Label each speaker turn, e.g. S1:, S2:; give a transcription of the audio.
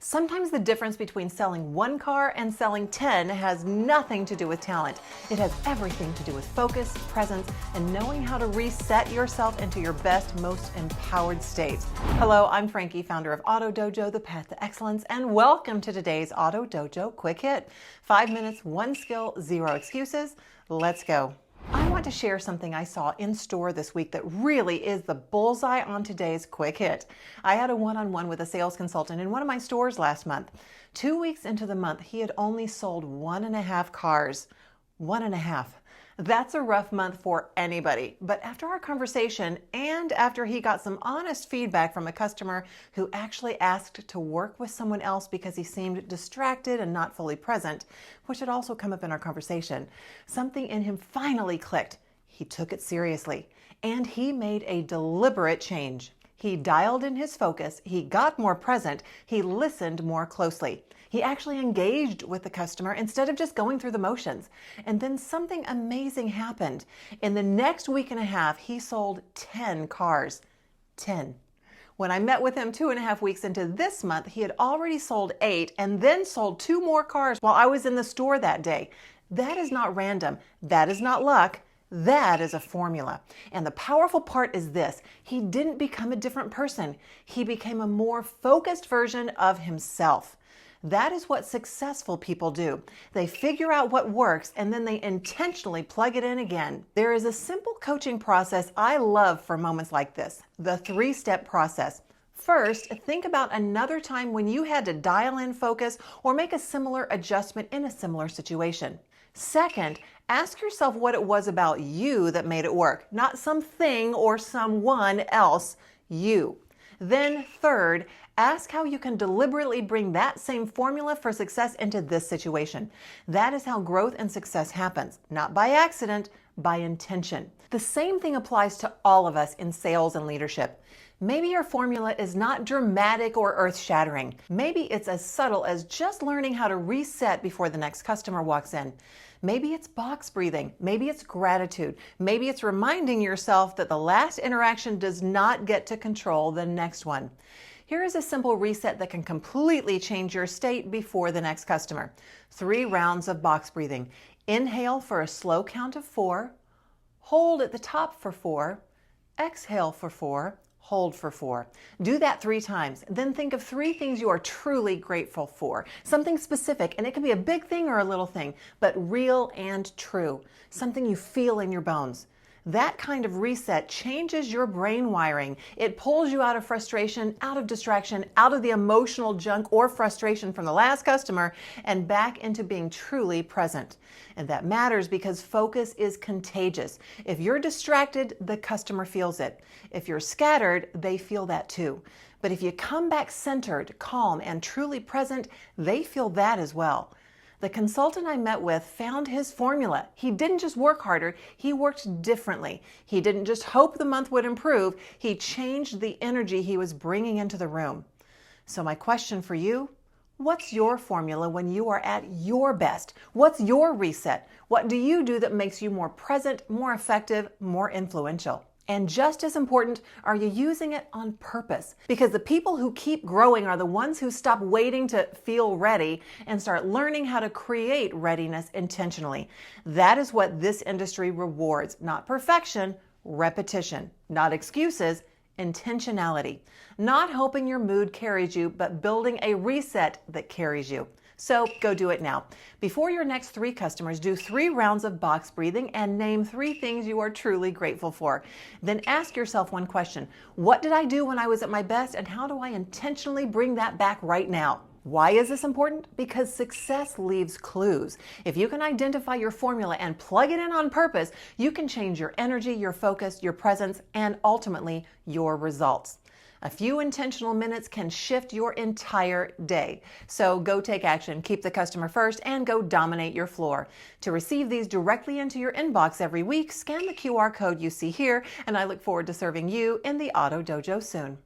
S1: Sometimes the difference between selling one car and selling 10 has nothing to do with talent. It has everything to do with focus, presence, and knowing how to reset yourself into your best, most empowered state. Hello, I'm Frankie, founder of Auto Dojo, the path to excellence, and welcome to today's Auto Dojo Quick Hit. 5 minutes, one skill, zero excuses. Let's go. I want to share something I saw in store this week that really is the bullseye on today's quick hit. I had a one-on-one with a sales consultant in one of my stores last month. 2 weeks into the month, he had only sold 1.5 cars. 1.5. That's a rough month for anybody. But after our conversation and after he got some honest feedback from a customer who actually asked to work with someone else because he seemed distracted and not fully present, which had also come up in our conversation, something in him finally clicked. He took it seriously and he made a deliberate change. He dialed in his focus, he got more present, he listened more closely. He actually engaged with the customer instead of just going through the motions. And then something amazing happened. In the next week and a half, he sold 10 cars. 10. When I met with him 2.5 weeks into this month, he had already sold 8 and then sold 2 more cars while I was in the store that day. That is not random. That is not luck. That is a formula. And the powerful part is this: he didn't become a different person. He became a more focused version of himself. That is what successful people do. They figure out what works and then they intentionally plug it in again. There is a simple coaching process I love for moments like this: the 3-step process. First, think about another time when you had to dial in focus or make a similar adjustment in a similar situation. Second, ask yourself what it was about you that made it work, not something or someone else, you. Then third, ask how you can deliberately bring that same formula for success into this situation. That is how growth and success happens, not by accident, by intention. The same thing applies to all of us in sales and leadership. Maybe your formula is not dramatic or earth-shattering. Maybe it's as subtle as just learning how to reset before the next customer walks in. Maybe it's box breathing. Maybe it's gratitude. Maybe it's reminding yourself that the last interaction does not get to control the next one. Here is a simple reset that can completely change your state before the next customer. 3 rounds of box breathing. Inhale for a slow count of 4. Hold at the top for 4. Exhale for 4. Hold for 4. Do that 3 times. Then think of 3 things you are truly grateful for. Something specific, and it can be a big thing or a little thing, but real and true. Something you feel in your bones. That kind of reset changes your brain wiring. It pulls you out of frustration, out of distraction, out of the emotional junk or frustration from the last customer, and back into being truly present. And that matters because focus is contagious. If you're distracted, the customer feels it. If you're scattered, they feel that too. But if you come back centered, calm, and truly present, they feel that as well. The consultant I met with found his formula. He didn't just work harder, he worked differently. He didn't just hope the month would improve, he changed the energy he was bringing into the room. So my question for you: what's your formula when you are at your best? What's your reset? What do you do that makes you more present, more effective, more influential? And just as important, are you using it on purpose? Because the people who keep growing are the ones who stop waiting to feel ready and start learning how to create readiness intentionally. That is what this industry rewards: not perfection, repetition, not excuses, intentionality. Not hoping your mood carries you, but building a reset that carries you. So go do it now. Before your next 3 customers, do 3 rounds of box breathing and name 3 things you are truly grateful for. Then ask yourself one question: what did I do when I was at my best, and how do I intentionally bring that back right now? Why is this important? Because success leaves clues. If you can identify your formula and plug it in on purpose, you can change your energy, your focus, your presence, and ultimately your results. A few intentional minutes can shift your entire day. So go take action, keep the customer first, and go dominate your floor. To receive these directly into your inbox every week, scan the QR code you see here, and I look forward to serving you in the Auto Dojo soon.